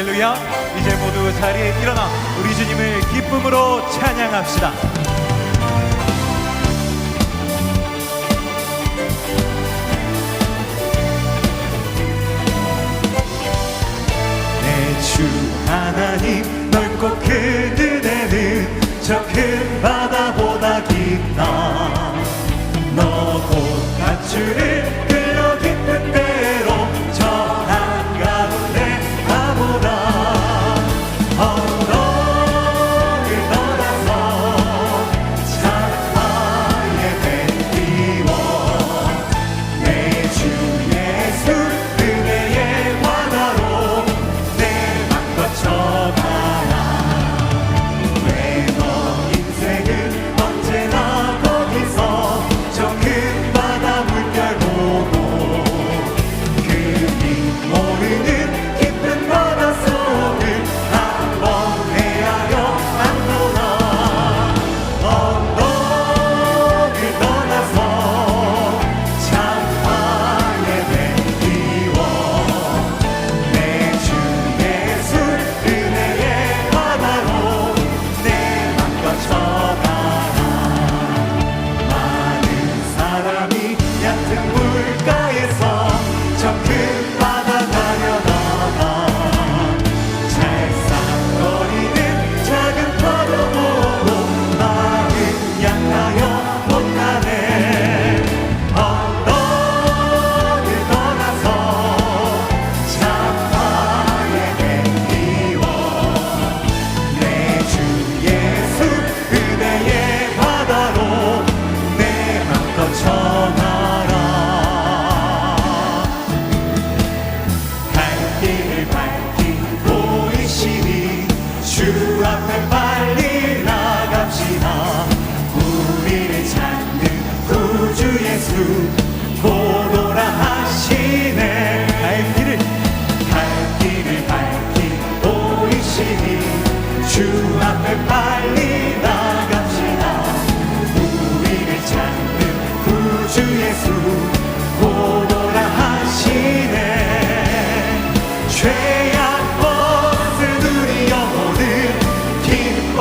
할렐루야. 이제 모두 자리에 일어나 우리 주님을 기쁨으로 찬양합시다. 내 주 하나님 넓고 큰 은혜는 저 큰 바다보다 깊다. 너 곧 가출을 끌어 깊은 대로 저 한가운데 가보라. 언덕을 떠나서 창파에 뱉기워 내 주 예수 은혜의 바다로 내 맘 거쳐가라. 왜 너 인생은 언제나 거기서 저 큰 바다 물결 보고 그리 모르는 깊은 바다 속을 한번 헤아려 안보라. 언덕을 떠나서 창파에 뱉기워 내 주 예수 은혜의 바다로 내 맘 거쳐가라. 많은 사람이 얕은 물가에서 저 큰 바다 가려다가 찰싹거리는 작은 파도 보고 마음 약하여 못 가네. 언덕을 떠나서 창파에 뱉기워 내 주 예수 은혜의 바다로 내 맘 거쳐가라. 갈 길을 밝히 보이시니 주 앞에 빨리 나갑시다. 우리를 찾는 구주 예수 곧 오라 하시네. 갈 길을 밝히 보이시니 주 앞에 빨리 나갑시다. 우리를 찾는 구주 예수 곧 오라 하시네. 죄악 벗은 우리 영혼은 기뻐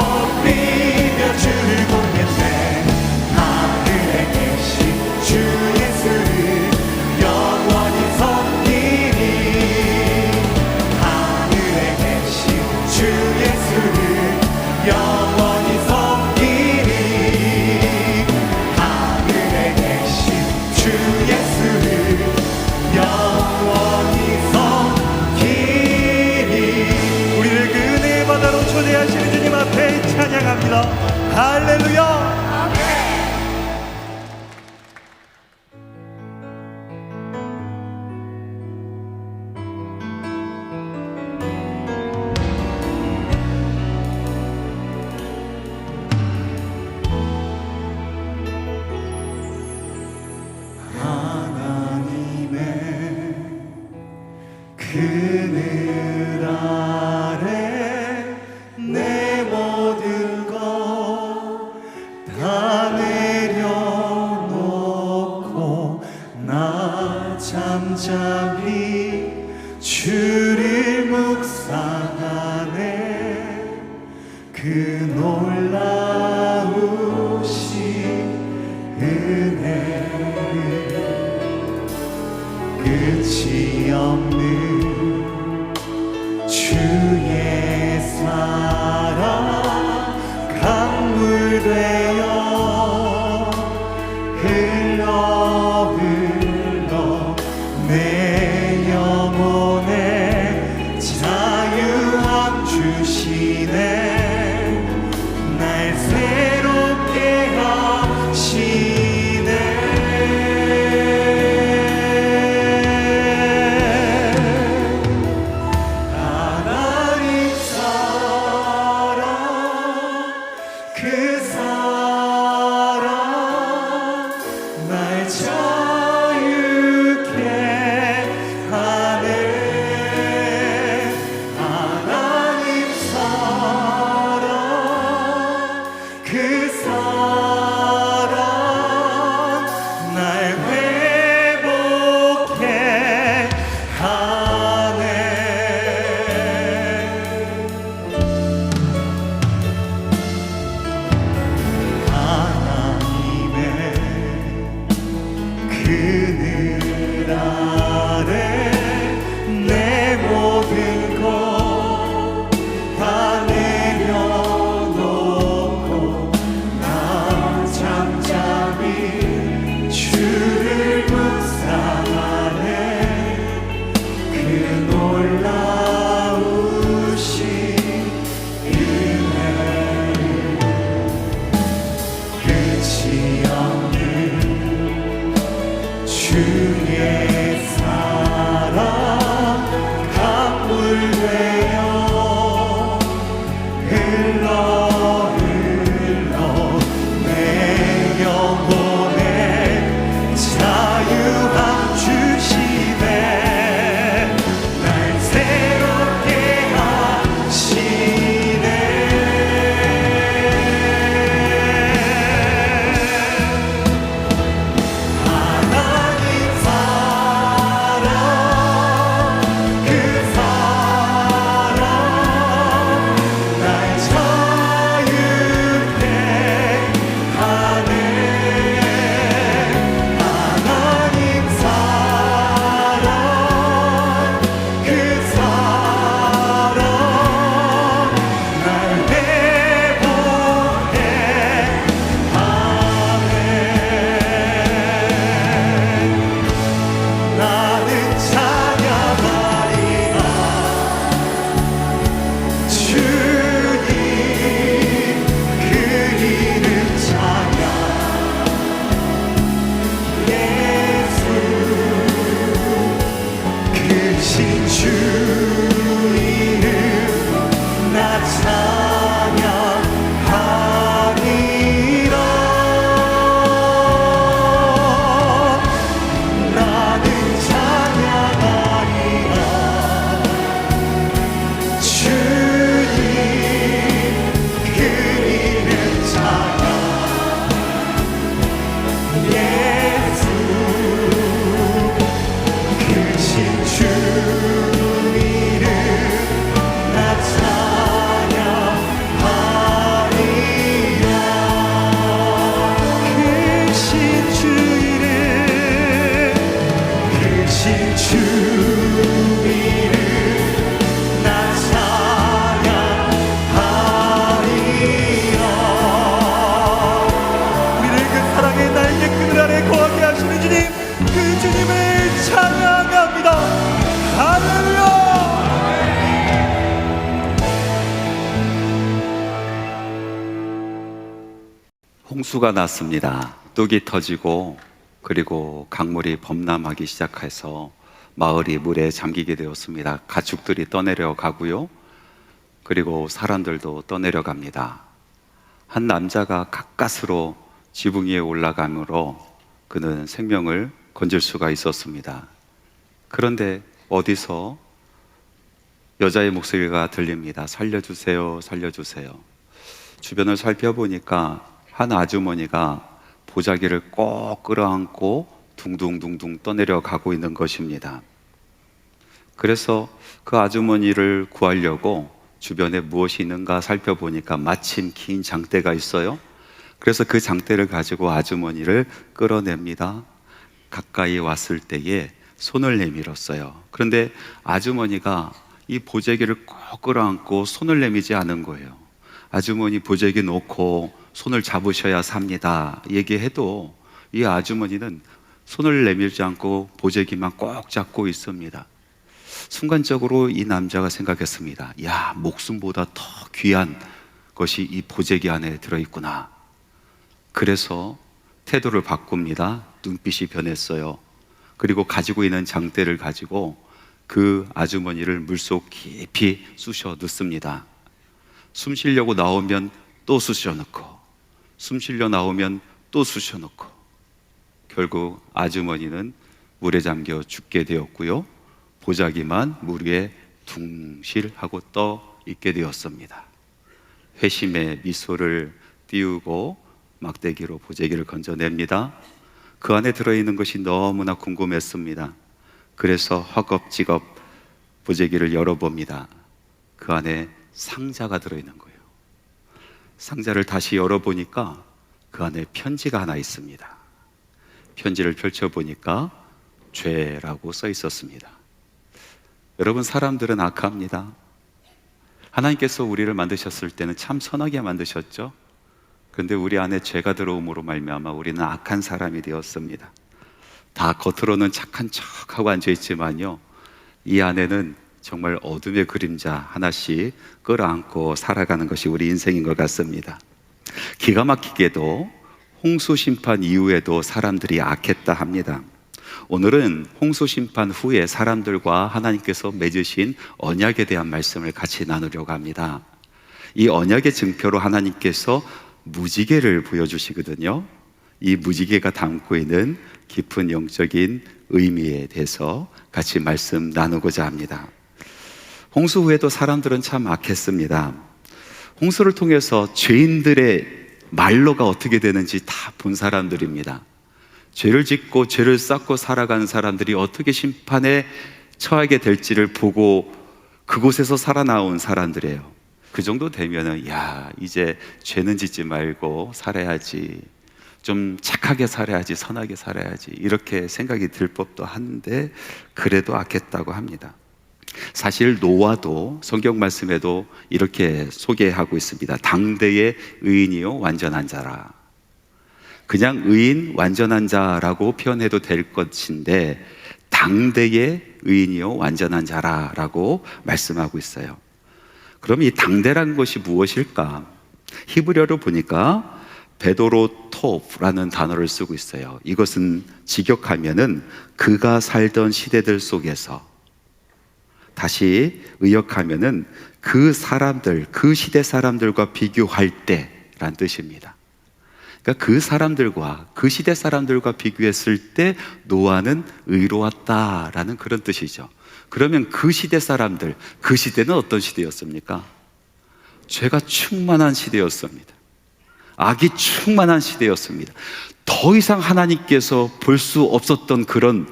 주를 보겠네. 하늘에 계신 주 예수를 영원히 섬기니 하늘에 계신 주 예수를 영원히 섬기니 하늘에 계신 주 예수를 영원히 섬기니. 우리를 그 은혜의 바다로 초대하시는 주님 앞에 찬양합니다. 할렐루야. 하나님의 그늘 아래 내 모든 것 다 내려놓고 나 잠잠히 주를 묵상하네. 그 놀라우신 은혜를 끝이 없는 주의 사랑 강물 되어 흘러 흘러 내 영혼에 자유함 주시네. 날 새롭게 하시네. 홍수가 났습니다. 뚝이 터지고 그리고 강물이 범람하기 시작해서 마을이 물에 잠기게 되었습니다. 가축들이 떠내려 가고요. 그리고 사람들도 떠내려 갑니다. 한 남자가 가까스로 지붕 위에 올라가므로 그는 생명을 건질 수가 있었습니다. 그런데 어디서 여자의 목소리가 들립니다. 살려주세요, 살려주세요. 주변을 살펴보니까 한 아주머니가 보자기를 꼭 끌어안고 둥둥둥둥 떠내려 가고 있는 것입니다. 그래서 그 아주머니를 구하려고 주변에 무엇이 있는가 살펴보니까 마침 긴 장대가 있어요. 그래서 그 장대를 가지고 아주머니를 끌어냅니다. 가까이 왔을 때에 손을 내밀었어요. 그런데 아주머니가 이 보자기를 꼭 끌어안고 손을 내미지 않은 거예요. 아주머니 보자기 놓고 손을 잡으셔야 삽니다 얘기해도 이 아주머니는 손을 내밀지 않고 보자기만 꼭 잡고 있습니다. 순간적으로 이 남자가 생각했습니다. 야, 목숨보다 더 귀한 것이 이 보자기 안에 들어있구나. 그래서 태도를 바꿉니다. 눈빛이 변했어요. 그리고 가지고 있는 장대를 가지고 그 아주머니를 물속 깊이 쑤셔 넣습니다. 숨 쉬려고 나오면 또 쑤셔 넣고, 숨 쉬려 나오면 또 쑤셔 넣고, 결국 아주머니는 물에 잠겨 죽게 되었고요. 보자기만 물 위에 둥실하고 떠 있게 되었습니다. 회심의 미소를 띄우고 막대기로 보자기를 건져냅니다. 그 안에 들어있는 것이 너무나 궁금했습니다. 그래서 허겁지겁 보자기를 열어봅니다. 그 안에 상자가 들어있는 거예요. 상자를 다시 열어보니까 그 안에 편지가 하나 있습니다. 편지를 펼쳐보니까 죄라고 써 있었습니다. 여러분, 사람들은 악합니다. 하나님께서 우리를 만드셨을 때는 참 선하게 만드셨죠. 그런데 우리 안에 죄가 들어옴으로 말미암아 우리는 악한 사람이 되었습니다. 다 겉으로는 착한 척하고 앉아있지만요, 이 안에는 정말 어둠의 그림자 하나씩 끌어안고 살아가는 것이 우리 인생인 것 같습니다. 기가 막히게도 홍수 심판 이후에도 사람들이 악했다 합니다. 오늘은 홍수 심판 후에 사람들과 하나님께서 맺으신 언약에 대한 말씀을 같이 나누려고 합니다. 이 언약의 증표로 하나님께서 무지개를 보여주시거든요. 이 무지개가 담고 있는 깊은 영적인 의미에 대해서 같이 말씀 나누고자 합니다. 홍수 후에도 사람들은 참 악했습니다. 홍수를 통해서 죄인들의 말로가 어떻게 되는지 다 본 사람들입니다. 죄를 짓고 죄를 쌓고 살아가는 사람들이 어떻게 심판에 처하게 될지를 보고 그곳에서 살아나온 사람들이에요. 그 정도 되면은, 야, 이제 죄는 짓지 말고 살아야지, 좀 착하게 살아야지, 선하게 살아야지, 이렇게 생각이 들 법도 한데 그래도 악했다고 합니다. 사실 노아도 성경 말씀에도 이렇게 소개하고 있습니다. 당대의 의인이요 완전한 자라. 그냥 의인, 완전한 자라고 표현해도 될 것인데 당대의 의인이요 완전한 자라라고 말씀하고 있어요. 그럼 이 당대란 것이 무엇일까? 히브리어로 보니까 베도로톱라는 단어를 쓰고 있어요. 이것은 직역하면은 그가 살던 시대들 속에서, 다시 의역하면은 그 사람들, 그 시대 사람들과 비교할 때란 뜻입니다. 그러니까 그 사람들과, 그 시대 사람들과 비교했을 때 노아는 의로웠다라는 그런 뜻이죠. 그러면 그 시대 사람들, 그 시대는 어떤 시대였습니까? 죄가 충만한 시대였습니다. 악이 충만한 시대였습니다. 더 이상 하나님께서 볼 수 없었던 그런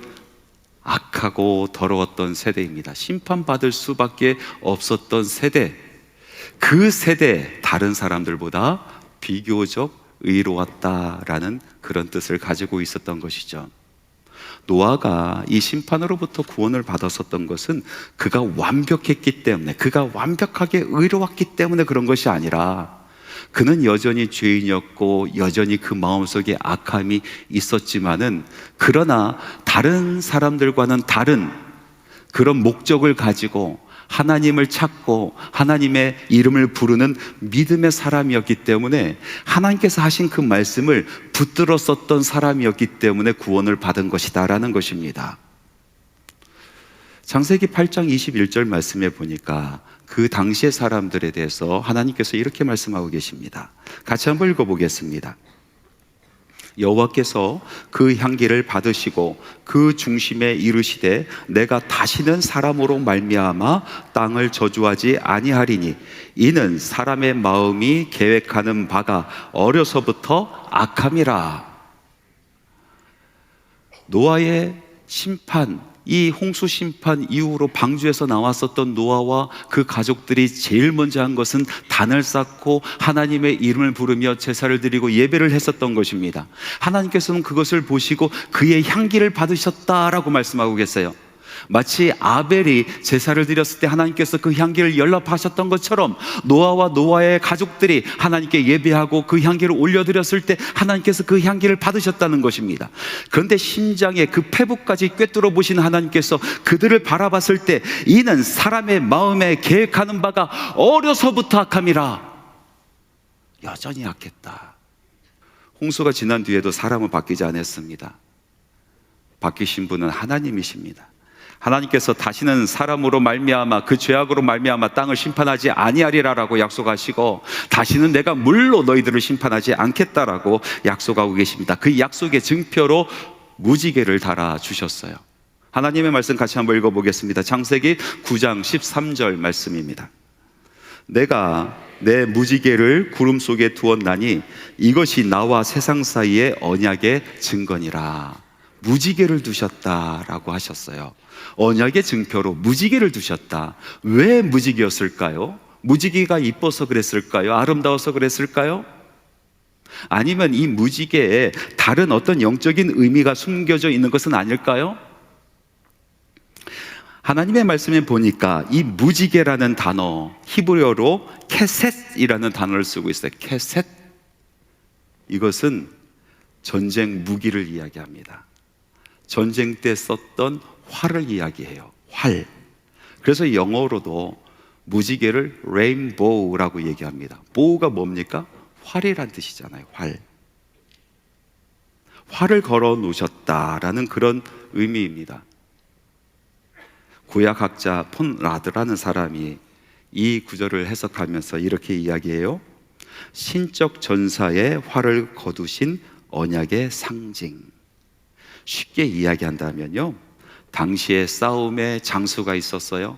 악하고 더러웠던 세대입니다. 심판받을 수밖에 없었던 세대. 그 세대, 다른 사람들보다 비교적 의로웠다라는 그런 뜻을 가지고 있었던 것이죠. 노아가 이 심판으로부터 구원을 받았었던 것은 그가 완벽했기 때문에, 그가 완벽하게 의로웠기 때문에 그런 것이 아니라, 그는 여전히 죄인이었고 여전히 그 마음속에 악함이 있었지만은, 그러나 다른 사람들과는 다른 그런 목적을 가지고 하나님을 찾고 하나님의 이름을 부르는 믿음의 사람이었기 때문에 하나님께서 하신 그 말씀을 붙들어 썼던 사람이었기 때문에 구원을 받은 것이다라는 것입니다. 창세기 8장 21절 말씀에 보니까 그 당시의 사람들에 대해서 하나님께서 이렇게 말씀하고 계십니다. 같이 한번 읽어보겠습니다. 여호와께서 그 향기를 받으시고 그 중심에 이르시되 내가 다시는 사람으로 말미암아 땅을 저주하지 아니하리니 이는 사람의 마음이 계획하는 바가 어려서부터 악함이라. 노아의 심판, 이 홍수 심판 이후로 방주에서 나왔었던 노아와 그 가족들이 제일 먼저 한 것은 단을 쌓고 하나님의 이름을 부르며 제사를 드리고 예배를 했었던 것입니다. 하나님께서는 그것을 보시고 그의 향기를 받으셨다라고 말씀하고 계세요. 마치 아벨이 제사를 드렸을 때 하나님께서 그 향기를 연락하셨던 것처럼 노아와 노아의 가족들이 하나님께 예배하고 그 향기를 올려드렸을 때 하나님께서 그 향기를 받으셨다는 것입니다. 그런데 심장에 그 폐부까지 꿰뚫어 보신 하나님께서 그들을 바라봤을 때 이는 사람의 마음에 계획하는 바가 어려서부터 악함이라. 여전히 악했다. 홍수가 지난 뒤에도 사람은 바뀌지 않았습니다. 바뀌신 분은 하나님이십니다. 하나님께서 다시는 사람으로 말미암아 그 죄악으로 말미암아 땅을 심판하지 아니하리라라고 약속하시고 다시는 내가 물로 너희들을 심판하지 않겠다라고 약속하고 계십니다. 그 약속의 증표로 무지개를 달아주셨어요. 하나님의 말씀 같이 한번 읽어보겠습니다. 창세기 9장 13절 말씀입니다. 내가 내 무지개를 구름 속에 두었나니 이것이 나와 세상 사이의 언약의 증거니라. 무지개를 두셨다라고 하셨어요. 언약의 증표로 무지개를 두셨다. 왜 무지개였을까요? 무지개가 이뻐서 그랬을까요? 아름다워서 그랬을까요? 아니면 이 무지개에 다른 어떤 영적인 의미가 숨겨져 있는 것은 아닐까요? 하나님의 말씀에 보니까 이 무지개라는 단어, 히브리어로 케셋이라는 단어를 쓰고 있어요. 케셋. 이것은 전쟁 무기를 이야기합니다. 전쟁 때 썼던 활을 이야기해요. 활. 그래서 영어로도 무지개를 레인보우라고 얘기합니다. 보우가 뭡니까? 활이란 뜻이잖아요. 활. 활을 걸어 놓으셨다라는 그런 의미입니다. 구약학자 폰 라드라는 사람이 이 구절을 해석하면서 이렇게 이야기해요. 신적 전사의 활을 거두신 언약의 상징. 쉽게 이야기한다면요, 당시에 싸움의 장수가 있었어요.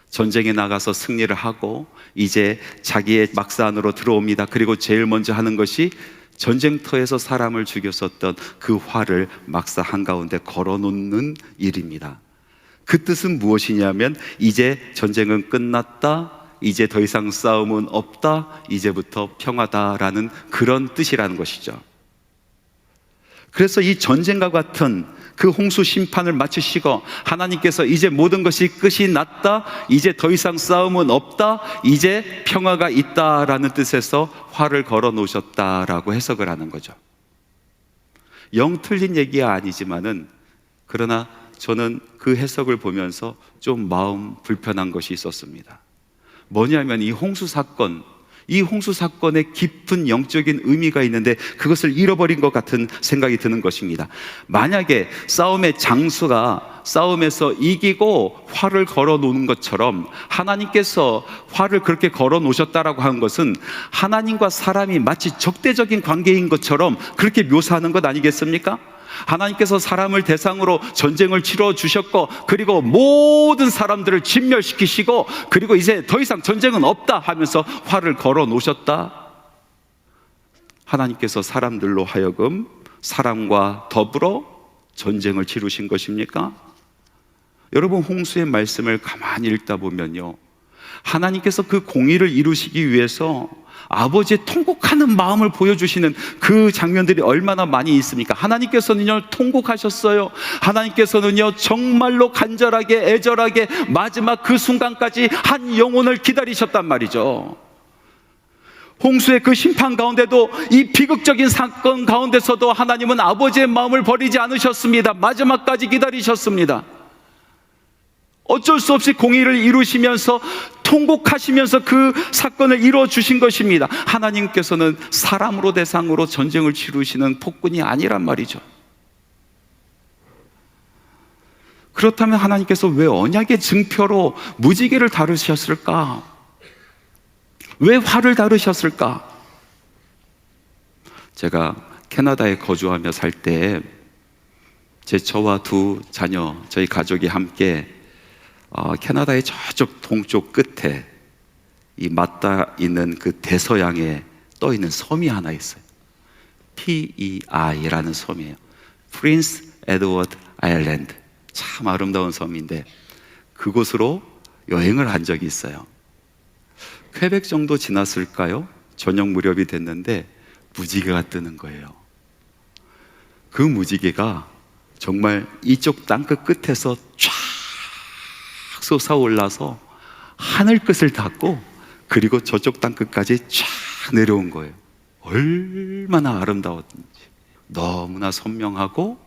전쟁에 나가서 승리를 하고 이제 자기의 막산으로 들어옵니다. 그리고 제일 먼저 하는 것이 전쟁터에서 사람을 죽였었던 그 활을 막사 한가운데 걸어놓는 일입니다. 그 뜻은 무엇이냐면 이제 전쟁은 끝났다, 이제 더 이상 싸움은 없다, 이제부터 평화다라는 그런 뜻이라는 것이죠. 그래서 이 전쟁과 같은 그 홍수 심판을 마치시고 하나님께서 이제 모든 것이 끝이 났다, 이제 더 이상 싸움은 없다, 이제 평화가 있다라는 뜻에서 활을 걸어 놓으셨다라고 해석을 하는 거죠. 영 틀린 얘기가 아니지만은, 그러나 저는 그 해석을 보면서 좀 마음 불편한 것이 있었습니다. 뭐냐면 이 홍수 사건에 깊은 영적인 의미가 있는데 그것을 잃어버린 것 같은 생각이 드는 것입니다. 만약에 싸움의 장수가 싸움에서 이기고 활을 걸어 놓는 것처럼 하나님께서 활을 그렇게 걸어 놓으셨다라고 하는 것은 하나님과 사람이 마치 적대적인 관계인 것처럼 그렇게 묘사하는 것 아니겠습니까? 하나님께서 사람을 대상으로 전쟁을 치러 주셨고, 그리고 모든 사람들을 진멸시키시고, 그리고 이제 더 이상 전쟁은 없다 하면서 활을 걸어 놓으셨다. 하나님께서 사람들로 하여금 사람과 더불어 전쟁을 치르신 것입니까? 여러분, 홍수의 말씀을 가만히 읽다 보면요, 하나님께서 그 공의를 이루시기 위해서 아버지의 통곡하는 마음을 보여주시는 그 장면들이 얼마나 많이 있습니까? 하나님께서는요, 통곡하셨어요. 하나님께서는요, 정말로 간절하게 애절하게 마지막 그 순간까지 한 영혼을 기다리셨단 말이죠. 홍수의 그 심판 가운데도, 이 비극적인 사건 가운데서도 하나님은 아버지의 마음을 버리지 않으셨습니다. 마지막까지 기다리셨습니다. 어쩔 수 없이 공의를 이루시면서 통곡하시면서 그 사건을 이루어 주신 것입니다. 하나님께서는 사람으로 대상으로 전쟁을 치르시는 폭군이 아니란 말이죠. 그렇다면 하나님께서 왜 언약의 증표로 무지개를 다루셨을까? 왜 활을 다루셨을까? 제가 캐나다에 거주하며 살 때 저와 두 자녀, 저희 가족이 함께 캐나다의 저쪽 동쪽 끝에 이 맞닿아 있는 그 대서양에 떠 있는 섬이 하나 있어요. PEI라는 섬이에요. 프린스 에드워드 아일랜드. 참 아름다운 섬인데 그곳으로 여행을 한 적이 있어요. 퀘벡 정도 지났을까요? 저녁 무렵이 됐는데 무지개가 뜨는 거예요. 그 무지개가 정말 이쪽 땅끝 끝에서 쫙 솟아올라서 하늘 끝을 닿고 그리고 저쪽 땅끝까지 쫙 내려온 거예요. 얼마나 아름다웠는지. 너무나 선명하고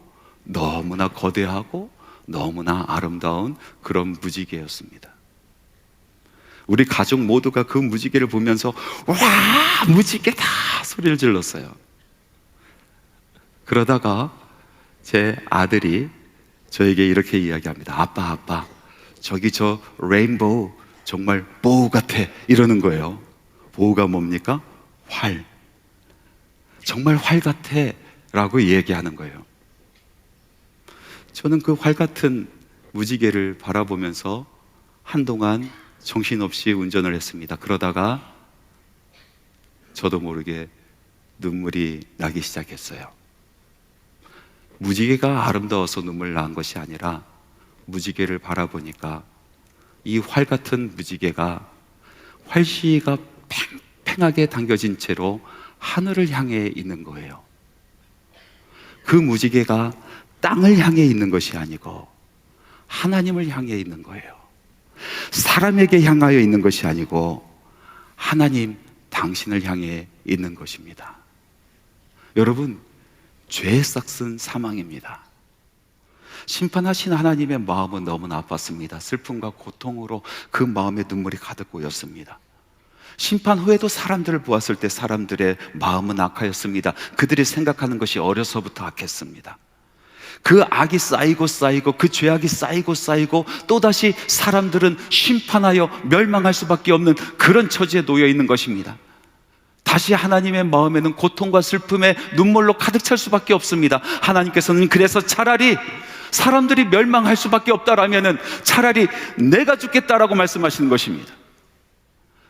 너무나 거대하고 너무나 아름다운 그런 무지개였습니다. 우리 가족 모두가 그 무지개를 보면서 와, 무지개다 소리를 질렀어요. 그러다가 제 아들이 저에게 이렇게 이야기합니다. 아빠, 저기 저 레인보우 정말 보우 같아 이러는 거예요. 보우가 뭡니까? 활. 정말 활 같아 라고 얘기하는 거예요. 저는 그 활 같은 무지개를 바라보면서 한동안 정신없이 운전을 했습니다. 그러다가 저도 모르게 눈물이 나기 시작했어요. 무지개가 아름다워서 눈물 난 것이 아니라 무지개를 바라보니까 이 활 같은 무지개가 활시가 팽팽하게 당겨진 채로 하늘을 향해 있는 거예요. 그 무지개가 땅을 향해 있는 것이 아니고 하나님을 향해 있는 거예요. 사람에게 향하여 있는 것이 아니고 하나님 당신을 향해 있는 것입니다. 여러분, 죄의 싹은 사망입니다. 심판하신 하나님의 마음은 너무나 아팠습니다. 슬픔과 고통으로 그 마음에 눈물이 가득 고였습니다. 심판 후에도 사람들을 보았을 때 사람들의 마음은 악하였습니다. 그들이 생각하는 것이 어려서부터 악했습니다. 그 악이 쌓이고 그 죄악이 쌓이고 또다시 사람들은 심판하여 멸망할 수밖에 없는 그런 처지에 놓여 있는 것입니다. 다시 하나님의 마음에는 고통과 슬픔에 눈물로 가득 찰 수밖에 없습니다. 하나님께서는 그래서 차라리 사람들이 멸망할 수밖에 없다라면은 차라리 내가 죽겠다라고 말씀하시는 것입니다.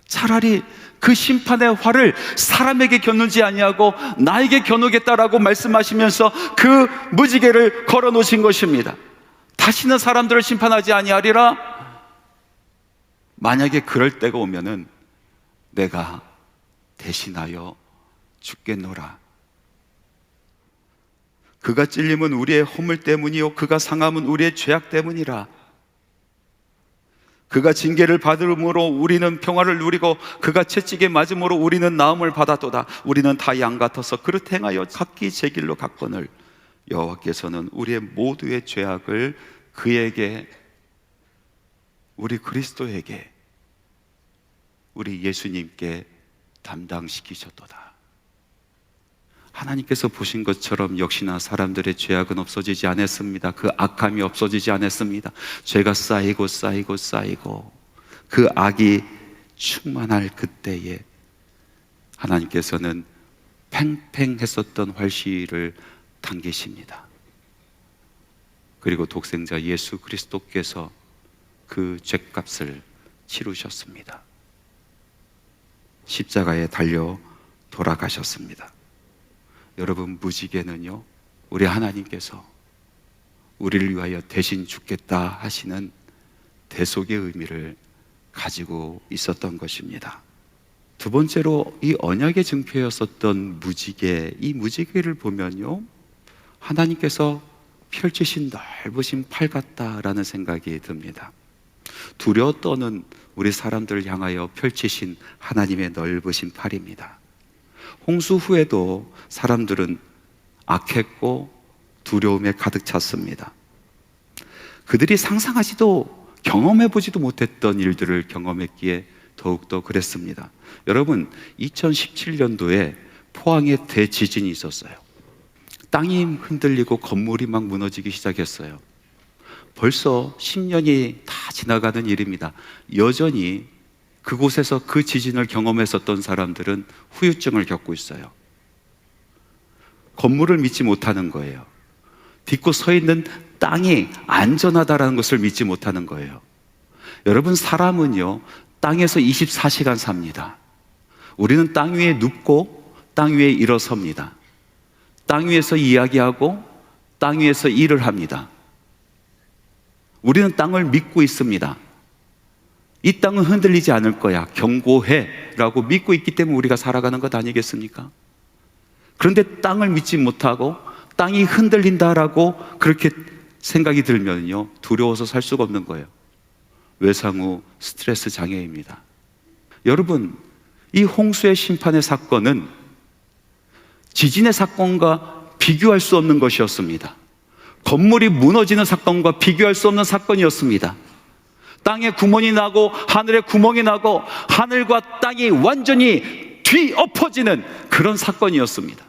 차라리 그 심판의 활을 사람에게 겨누지 아니하고 나에게 겨누겠다라고 말씀하시면서 그 무지개를 걸어 놓으신 것입니다. 다시는 사람들을 심판하지 아니하리라. 만약에 그럴 때가 오면은 내가 대신하여 죽겠노라. 그가 찔림은 우리의 허물 때문이요 그가 상함은 우리의 죄악 때문이라. 그가 징계를 받음으로 우리는 평화를 누리고 그가 채찍에 맞음으로 우리는 나음을 받았도다. 우리는 다 양 같아서 그릇 행하여 각기 제 길로 갔거늘 여호와께서는 우리의 모두의 죄악을 그에게, 우리 그리스도에게, 우리 예수님께 담당시키셨도다. 하나님께서 보신 것처럼 역시나 사람들의 죄악은 없어지지 않았습니다. 그 악함이 없어지지 않았습니다. 죄가 쌓이고 그 악이 충만할 그때에 하나님께서는 팽팽했었던 활시를 당기십니다. 그리고 독생자 예수 그리스도께서 그 죄값을 치르셨습니다. 십자가에 달려 돌아가셨습니다. 여러분, 무지개는요, 우리 하나님께서 우리를 위하여 대신 죽겠다 하시는 대속의 의미를 가지고 있었던 것입니다. 두 번째로 이 언약의 증표였었던 무지개, 이 무지개를 보면요, 하나님께서 펼치신 넓으신 팔 같다라는 생각이 듭니다. 두려워 떠는 우리 사람들을 향하여 펼치신 하나님의 넓으신 팔입니다. 홍수 후에도 사람들은 악했고 두려움에 가득 찼습니다. 그들이 상상하지도 경험해보지도 못했던 일들을 경험했기에 더욱더 그랬습니다. 여러분, 2017년도에 포항에 대지진이 있었어요. 땅이 흔들리고 건물이 막 무너지기 시작했어요. 벌써 10년이 다 지나가는 일입니다. 여전히 그곳에서 그 지진을 경험했었던 사람들은 후유증을 겪고 있어요. 건물을 믿지 못하는 거예요. 딛고 서 있는 땅이 안전하다는 것을 믿지 못하는 거예요. 여러분, 사람은요, 땅에서 24시간 삽니다. 우리는 땅 위에 눕고 땅 위에 일어섭니다. 땅 위에서 이야기하고 땅 위에서 일을 합니다. 우리는 땅을 믿고 있습니다. 이 땅은 흔들리지 않을 거야, 경고해 라고 믿고 있기 때문에 우리가 살아가는 것 아니겠습니까? 그런데 땅을 믿지 못하고 땅이 흔들린다라고 그렇게 생각이 들면요, 두려워서 살 수가 없는 거예요. 외상후 스트레스 장애입니다. 여러분, 이 홍수의 심판의 사건은 지진의 사건과 비교할 수 없는 것이었습니다. 건물이 무너지는 사건과 비교할 수 없는 사건이었습니다. 땅에 구멍이 나고 하늘에 구멍이 나고 하늘과 땅이 완전히 뒤엎어지는 그런 사건이었습니다.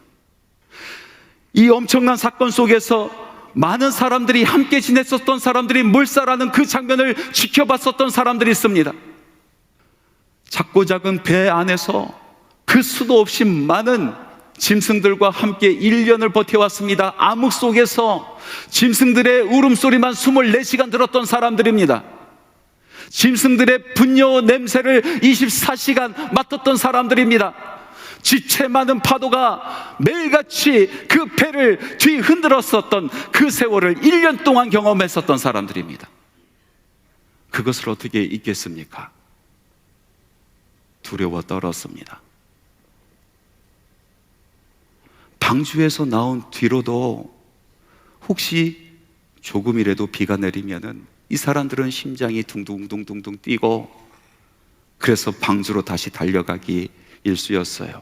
이 엄청난 사건 속에서 많은 사람들이 함께 지냈었던 사람들이 몰살하는 그 장면을 지켜봤었던 사람들이 있습니다. 작고 작은 배 안에서 그 수도 없이 많은 짐승들과 함께 1년을 버텨왔습니다. 암흑 속에서 짐승들의 울음소리만 24시간 들었던 사람들입니다. 짐승들의 분노 냄새를 24시간 맡았던 사람들입니다. 지체 많은 파도가 매일같이 그 배를 뒤흔들었었던 그 세월을 1년 동안 경험했었던 사람들입니다. 그것을 어떻게 잊겠습니까? 두려워 떨었습니다. 방주에서 나온 뒤로도 혹시 조금이라도 비가 내리면은 이 사람들은 심장이 둥둥둥둥둥 뛰고, 그래서 방주로 다시 달려가기 일쑤였어요.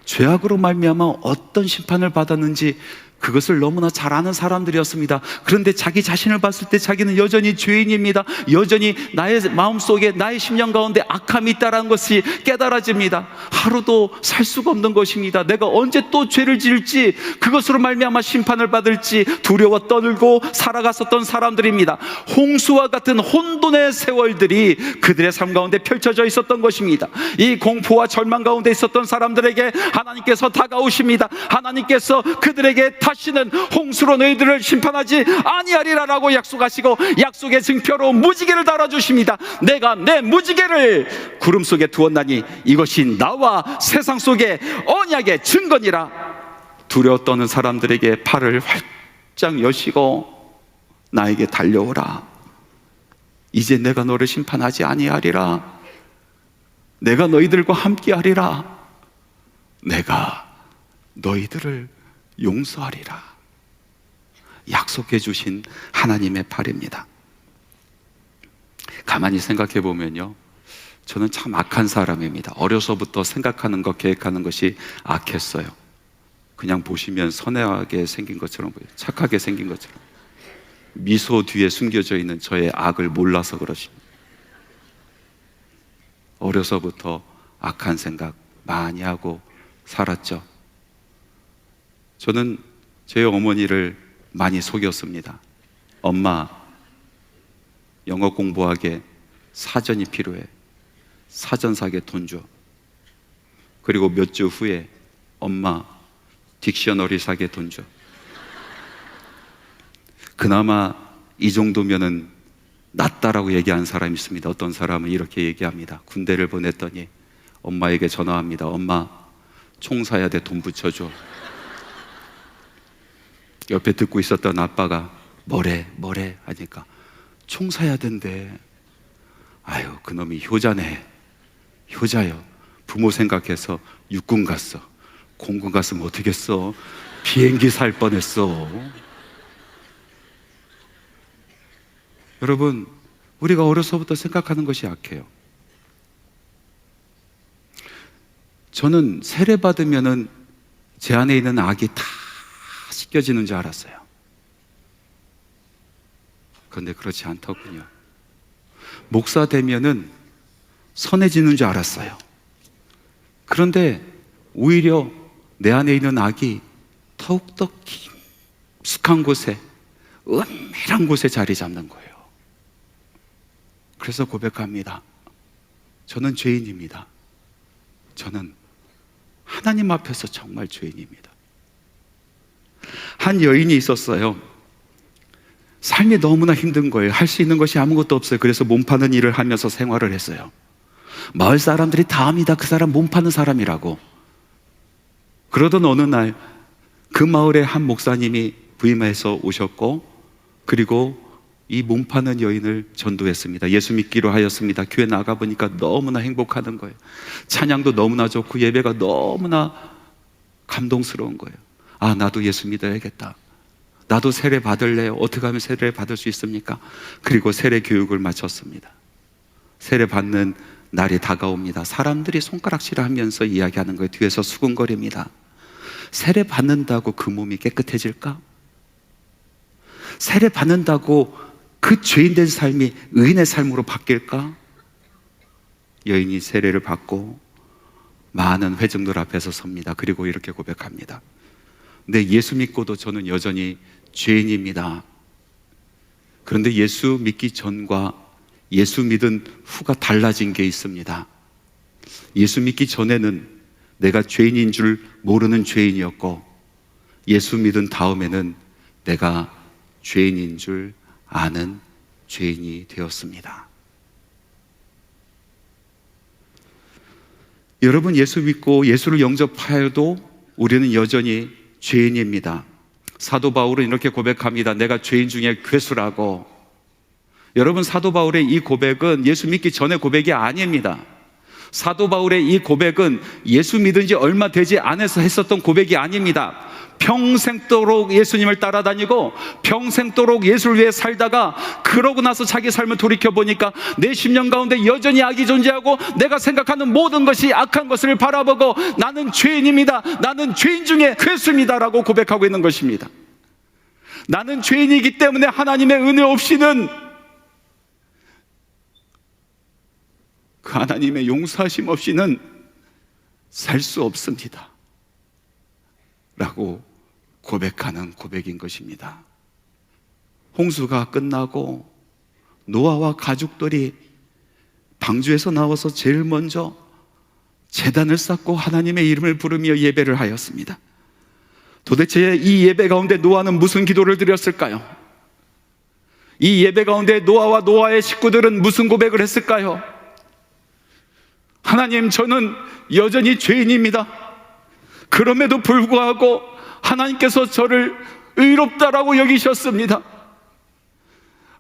죄악으로 말미암아 어떤 심판을 받았는지 그것을 너무나 잘 아는 사람들이었습니다. 그런데 자기 자신을 봤을 때 자기는 여전히 죄인입니다. 여전히 나의 마음속에, 나의 심령 가운데 악함이 있다는 것이 깨달아집니다. 하루도 살 수가 없는 것입니다. 내가 언제 또 죄를 지을지, 그것으로 말미암아 심판을 받을지 두려워 떨고 살아갔었던 사람들입니다. 홍수와 같은 혼돈의 세월들이 그들의 삶 가운데 펼쳐져 있었던 것입니다. 이 공포와 절망 가운데 있었던 사람들에게 하나님께서 다가오십니다. 하나님께서 그들에게 다시는 홍수로 너희들을 심판하지 아니하리라라고 약속하시고, 약속의 증표로 무지개를 달아주십니다. 내가 내 무지개를 구름 속에 두었나니 이것이 나와 세상 속에 언약의 증거니라. 두려워 떠는 사람들에게 팔을 활짝 여시고 나에게 달려오라. 이제 내가 너를 심판하지 아니하리라. 내가 너희들과 함께하리라. 내가 너희들을 용서하리라. 약속해 주신 하나님의 팔입니다. 가만히 생각해 보면요, 저는 참 악한 사람입니다. 어려서부터 생각하는 것, 계획하는 것이 악했어요. 그냥 보시면 선하게 생긴 것처럼 보여요. 착하게 생긴 것처럼. 미소 뒤에 숨겨져 있는 저의 악을 몰라서 그러십니다. 어려서부터 악한 생각 많이 하고 살았죠. 저는 제 어머니를 많이 속였습니다. 엄마, 영어 공부하게 사전이 필요해. 사전 사게 돈 줘. 그리고 몇 주 후에 엄마, 딕셔너리 사게 돈 줘. 그나마 이 정도면은 낫다라고 얘기하는 사람이 있습니다. 어떤 사람은 이렇게 얘기합니다. 군대를 보냈더니 엄마에게 전화합니다. 엄마, 총 사야 돼. 돈 붙여줘. 옆에 듣고 있었던 아빠가 뭐래 하니까 총 사야 된대. 아유, 그놈이 효자네. 효자요. 부모 생각해서 육군 갔어. 공군 갔으면 어떡했어. 비행기 살 뻔했어. 여러분, 우리가 어려서부터 생각하는 것이 약해요. 저는 세례받으면은 제 안에 있는 악이 다 씻겨지는 줄 알았어요. 그런데 그렇지 않더군요. 목사 되면은 선해지는 줄 알았어요. 그런데 오히려 내 안에 있는 악이 더욱더 깊숙한 곳에, 은밀한 곳에 자리 잡는 거예요. 그래서 고백합니다. 저는 죄인입니다. 저는 하나님 앞에서 정말 죄인입니다. 한 여인이 있었어요. 삶이 너무나 힘든 거예요. 할 수 있는 것이 아무것도 없어요. 그래서 몸 파는 일을 하면서 생활을 했어요. 마을 사람들이 다 압니다. 그 사람 몸 파는 사람이라고. 그러던 어느 날 그 마을에 한 목사님이 부임해서 오셨고, 그리고 이 몸 파는 여인을 전도했습니다. 예수 믿기로 하였습니다. 교회 나가보니까 너무나 행복하는 거예요. 찬양도 너무나 좋고 예배가 너무나 감동스러운 거예요. 아, 나도 예수 믿어야겠다. 나도 세례 받을래요. 어떻게 하면 세례 받을 수 있습니까? 그리고 세례 교육을 마쳤습니다. 세례 받는 날이 다가옵니다. 사람들이 손가락질을 하면서 이야기하는 거예요. 뒤에서 수군거립니다. 세례 받는다고 그 몸이 깨끗해질까? 세례 받는다고 그 죄인된 삶이 의인의 삶으로 바뀔까? 여인이 세례를 받고 많은 회중들 앞에서 섭니다. 그리고 이렇게 고백합니다. 네, 예수 믿고도 저는 여전히 죄인입니다. 그런데 예수 믿기 전과 예수 믿은 후가 달라진 게 있습니다. 예수 믿기 전에는 내가 죄인인 줄 모르는 죄인이었고, 예수 믿은 다음에는 내가 죄인인 줄 아는 죄인이 되었습니다. 여러분, 예수 믿고 예수를 영접하여도 우리는 여전히 죄인입니다. 사도 바울은 이렇게 고백합니다. 내가 죄인 중에 괴수라고. 여러분, 사도 바울의 이 고백은 예수 믿기 전의 고백이 아닙니다. 사도 바울의 이 고백은 예수 믿은 지 얼마 되지 않아서 했었던 고백이 아닙니다. 평생도록 예수님을 따라다니고 평생도록 예수를 위해 살다가 그러고 나서 자기 삶을 돌이켜보니까 내 심령 가운데 여전히 악이 존재하고 내가 생각하는 모든 것이 악한 것을 바라보고 나는 죄인입니다. 나는 죄인 중에 괴수입니다 라고 고백하고 있는 것입니다. 나는 죄인이기 때문에 하나님의 은혜 없이는, 그 하나님의 용서하심 없이는 살 수 없습니다 라고 고백하는 고백인 것입니다. 홍수가 끝나고 노아와 가족들이 방주에서 나와서 제일 먼저 제단을 쌓고 하나님의 이름을 부르며 예배를 하였습니다. 도대체 이 예배 가운데 노아는 무슨 기도를 드렸을까요? 이 예배 가운데 노아와 노아의 식구들은 무슨 고백을 했을까요? 하나님, 저는 여전히 죄인입니다. 그럼에도 불구하고 하나님께서 저를 의롭다라고 여기셨습니다.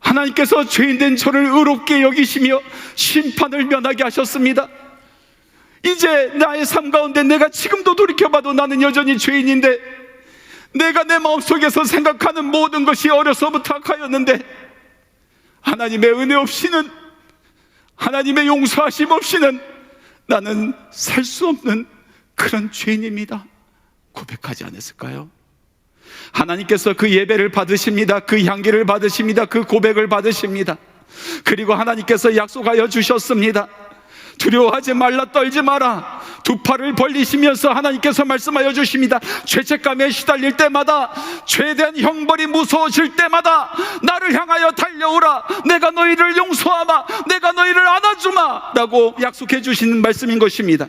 하나님께서 죄인된 저를 의롭게 여기시며 심판을 면하게 하셨습니다. 이제 나의 삶 가운데 내가 지금도 돌이켜봐도 나는 여전히 죄인인데, 내가 내 마음속에서 생각하는 모든 것이 어려서부터 악하였는데 하나님의 은혜 없이는, 하나님의 용서하심 없이는 나는 살 수 없는 그런 죄인입니다 고백하지 않았을까요? 하나님께서 그 예배를 받으십니다. 그 향기를 받으십니다. 그 고백을 받으십니다. 그리고 하나님께서 약속하여 주셨습니다. 두려워하지 말라, 떨지 마라. 두 팔을 벌리시면서 하나님께서 말씀하여 주십니다. 죄책감에 시달릴 때마다, 죄에 대한 형벌이 무서워질 때마다 나를 향하여 달려오라. 내가 너희를 용서하마, 내가 너희를 안아주마 라고 약속해 주시는 말씀인 것입니다.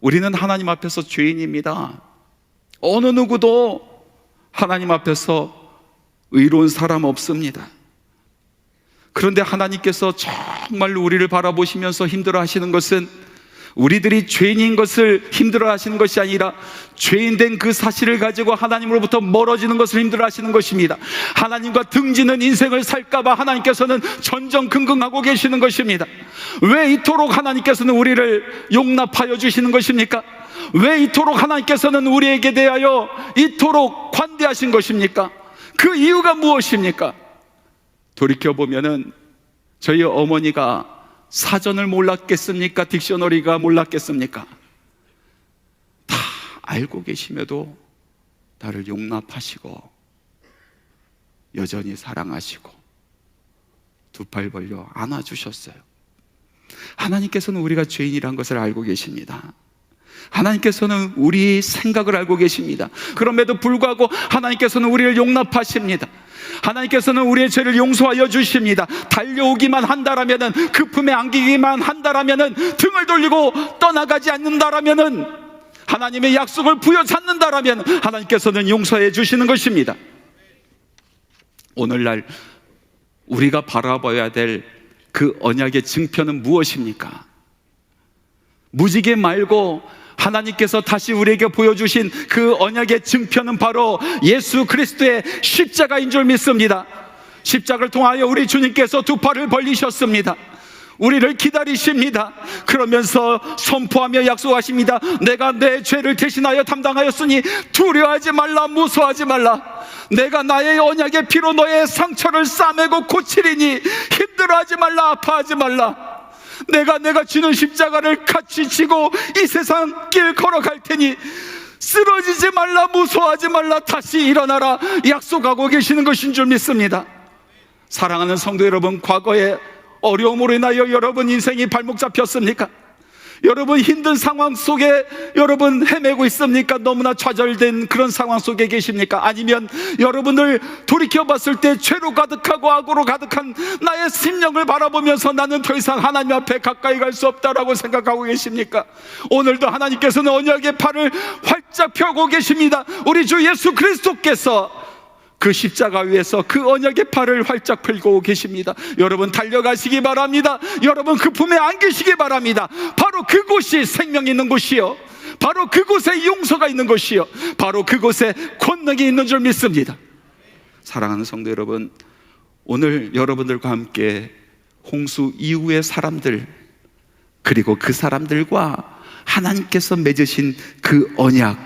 우리는 하나님 앞에서 죄인입니다. 어느 누구도 하나님 앞에서 의로운 사람 없습니다. 그런데 하나님께서 정말로 우리를 바라보시면서 힘들어 하시는 것은 우리들이 죄인인 것을 힘들어 하시는 것이 아니라 죄인된 그 사실을 가지고 하나님으로부터 멀어지는 것을 힘들어 하시는 것입니다. 하나님과 등지는 인생을 살까봐 하나님께서는 전전긍긍하고 계시는 것입니다. 왜 이토록 하나님께서는 우리를 용납하여 주시는 것입니까? 왜 이토록 하나님께서는 우리에게 대하여 이토록 관대하신 것입니까? 그 이유가 무엇입니까? 돌이켜보면은 저희 어머니가 사전을 몰랐겠습니까? 딕셔너리가 몰랐겠습니까? 다 알고 계심에도 나를 용납하시고 여전히 사랑하시고 두 팔 벌려 안아주셨어요. 하나님께서는 우리가 죄인이란 것을 알고 계십니다. 하나님께서는 우리 생각을 알고 계십니다. 그럼에도 불구하고 하나님께서는 우리를 용납하십니다. 하나님께서는 우리의 죄를 용서하여 주십니다. 달려오기만 한다라면은, 그 품에 안기기만 한다라면은, 등을 돌리고 떠나가지 않는다라면은, 하나님의 약속을 부여잡는다라면 하나님께서는 용서해 주시는 것입니다. 오늘날 우리가 바라봐야 될 그 언약의 증표는 무엇입니까? 무지개 말고 하나님께서 다시 우리에게 보여주신 그 언약의 증표는 바로 예수 그리스도의 십자가인 줄 믿습니다. 십자가를 통하여 우리 주님께서 두 팔을 벌리셨습니다. 우리를 기다리십니다. 그러면서 선포하며 약속하십니다. 내가 내 죄를 대신하여 담당하였으니 두려워하지 말라, 무서워하지 말라. 내가 나의 언약의 피로 너의 상처를 싸매고 고치리니 힘들어하지 말라, 아파하지 말라. 내가 지는 십자가를 같이 지고 이 세상 길 걸어갈 테니 쓰러지지 말라, 무서워하지 말라, 다시 일어나라 약속하고 계시는 것인 줄 믿습니다. 사랑하는 성도 여러분, 과거에 어려움으로 인하여 여러분 인생이 발목 잡혔습니까? 여러분 힘든 상황 속에 여러분 헤매고 있습니까? 너무나 좌절된 그런 상황 속에 계십니까? 아니면 여러분을 돌이켜 봤을 때 죄로 가득하고 악으로 가득한 나의 심령을 바라보면서 나는 더 이상 하나님 앞에 가까이 갈 수 없다라고 생각하고 계십니까? 오늘도 하나님께서는 언약의 팔을 활짝 펴고 계십니다. 우리 주 예수 그리스도께서 그 십자가 위에서 그 언약의 팔을 활짝 펴고 계십니다. 여러분 달려가시기 바랍니다. 여러분 그 품에 안기시기 바랍니다. 바로 그곳이 생명이 있는 곳이요, 바로 그곳에 용서가 있는 곳이요, 바로 그곳에 권능이 있는 줄 믿습니다. 사랑하는 성도 여러분, 오늘 여러분들과 함께 홍수 이후의 사람들, 그리고 그 사람들과 하나님께서 맺으신 그 언약,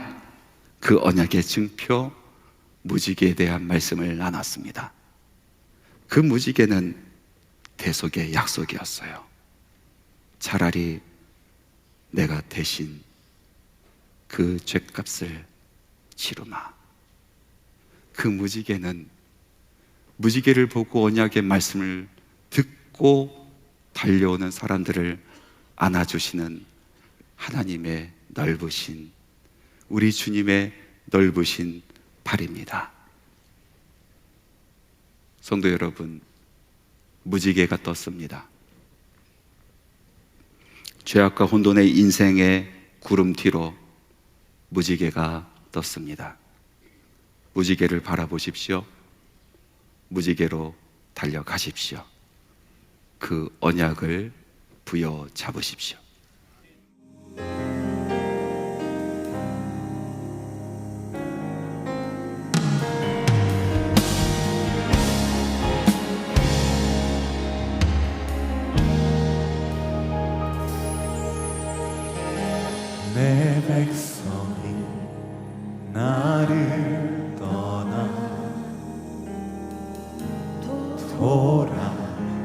그 언약의 증표 무지개에 대한 말씀을 나눴습니다. 그 무지개는 대속의 약속이었어요. 차라리 내가 대신 그 죗값을 치르마. 그 무지개는, 무지개를 보고 언약의 말씀을 듣고 달려오는 사람들을 안아주시는 하나님의 넓으신, 우리 주님의 넓으신 팔입니다. 성도 여러분, 무지개가 떴습니다. 죄악과 혼돈의 인생의 구름 뒤로 무지개가 떴습니다. 무지개를 바라보십시오. 무지개로 달려가십시오. 그 언약을 부여잡으십시오. 내 백성이 나를 떠나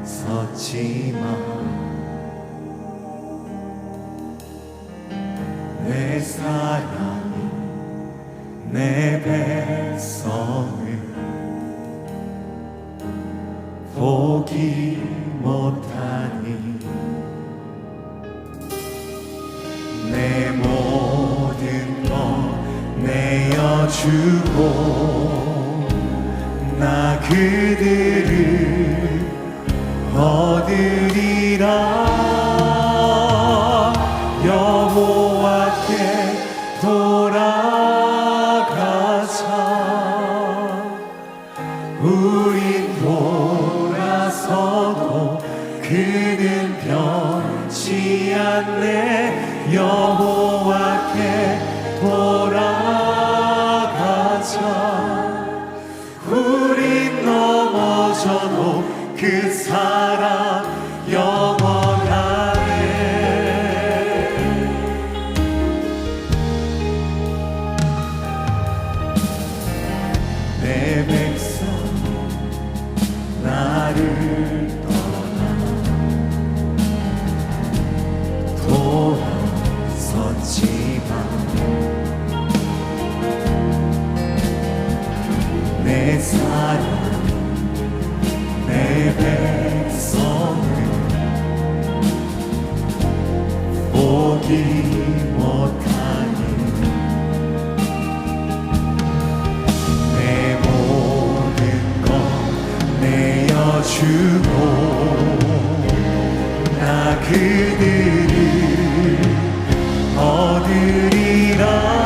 돌아섰지만 내 사랑이 내 백성을 포기 못하니 내 모든 것 내어주고 나 그들을 얻으리라. 여호와께 돌아가자. 우린 돌아서도 그는 변치 않네. 여호와께 돌아가자. 우린 넘어져도 그 사랑 영원하네. 내 백성 나를 내 사랑 내 백성 못하니 내 모든 것 내어주고 나 그들을 얻으리라.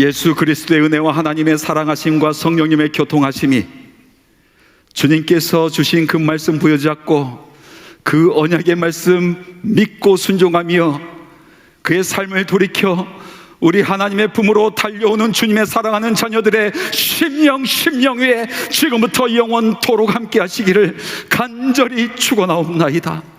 예수 그리스도의 은혜와 하나님의 사랑하심과 성령님의 교통하심이 주님께서 주신 그 말씀 부여잡고 그 언약의 말씀 믿고 순종하며 그의 삶을 돌이켜 우리 하나님의 품으로 달려오는 주님의 사랑하는 자녀들의 심령 위에 지금부터 영원토록 함께 하시기를 간절히 축원하옵나이다.